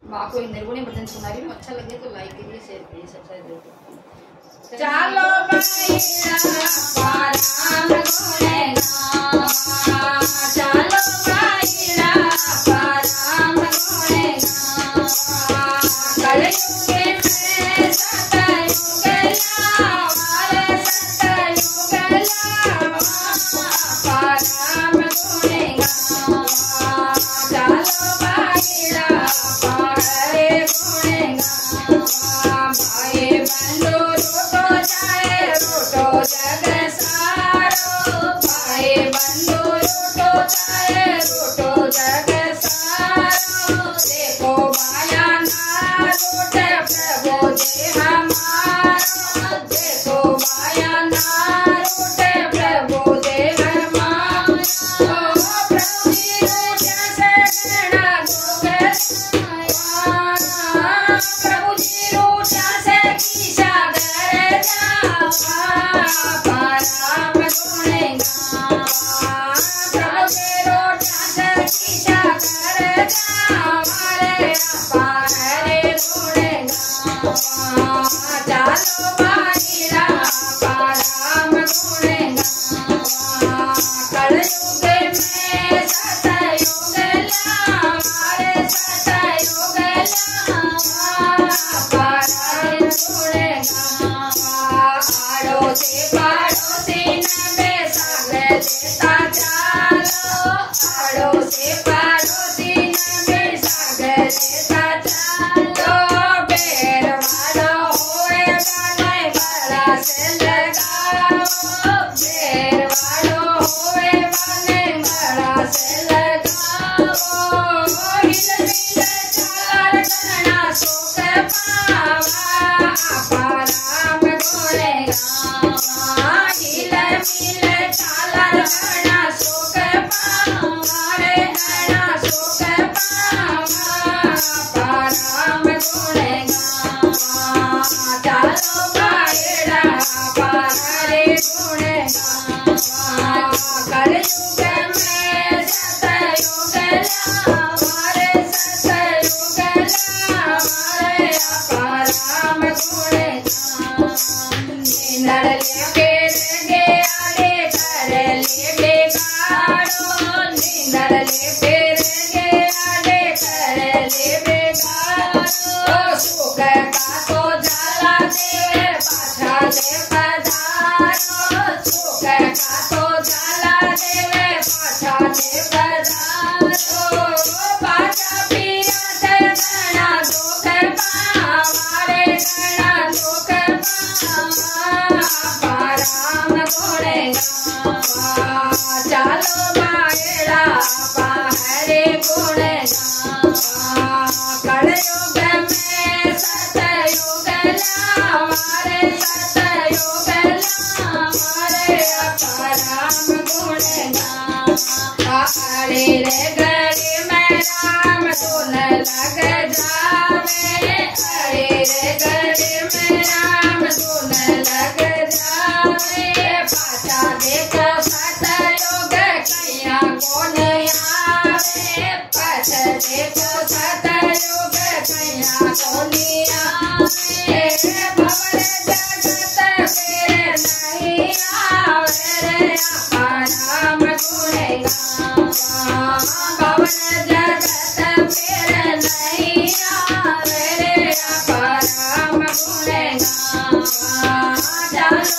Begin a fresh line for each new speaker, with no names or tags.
माँ को निर्गुणी भजन सुना रही हूँ। अच्छा लगे तो लाइक कीजिए, शेयर कीजिए, सब्सक्राइब कीजिए।
चलो भैया परम गुणगान, चलो भैया परम गुणगान, कलयुग में सतयुग लावा, सतयुग लावा परम गुणगान, चलो भैया पहरे गुणगान, भाई बंधु रूठो जग सारो, भाई बंधु रूठो जग सारो, देखो माया ना रूठे प्रभु जी हमारो, देखो माया ना रूठे प्रभु जी हमारो, प्रभु जी रूठे से गणा गोगे प्रभु जी रूठा से की सागर परम गुणगान, प्रभु जी रूठा से की सागर हमारे पहरे गुणगान, चलो भैया परम गुणगान, कलयुग में सतयुग लावा, सतयुग लावा परम गुणगान, आड़ोसी पड़ोसी नबे सागर देता चालो, आड़ोसी पड़ोसी नबे सागर देता चालो, बेर वाला होए वाले वाला से लगाओ, बेर वालो होए वाले वाला से लगाओ, हिल मिल चाल करना सुख पावा परम गुणगान, हिल मिल चाल करना सुख पावा रे करना सुख पावा परम गुणगान, चलो भैया पहरे गुणगान, कलयुग में सतयुग लावा रे, सतयुग लावा रे परम गुणगान, निंदड़ लेके लगे आड़े कर ले बेगाड़ो, निंदड़ लेके लगे आड़े कर ले बेगाड़ो, सुख का तो जाला दे पाछा दे पधारो, सुख का तो जाला दे पाछा दे पधारो, पाछा पिया से गणा दुख पावा रे, गणा दुख पावा परम गुणगान, चलो भैया पहरे गुणगान, कलयुग में सतयुग लावा रे, सतयुग लावा रे परम गुणगान, अरे रे गली में राम धुन लग जावे, अरे रे गली में राम धुन लग जावे, पाछा देखो सतयुग कैया कौन आवे, पाछा देखो सतयुग कैया कौन आवे, भवन जगत फिर नहीं आवे रे परम गुणगान, भवन जगत फिर नहीं आवे रे परम गुणगान, चलो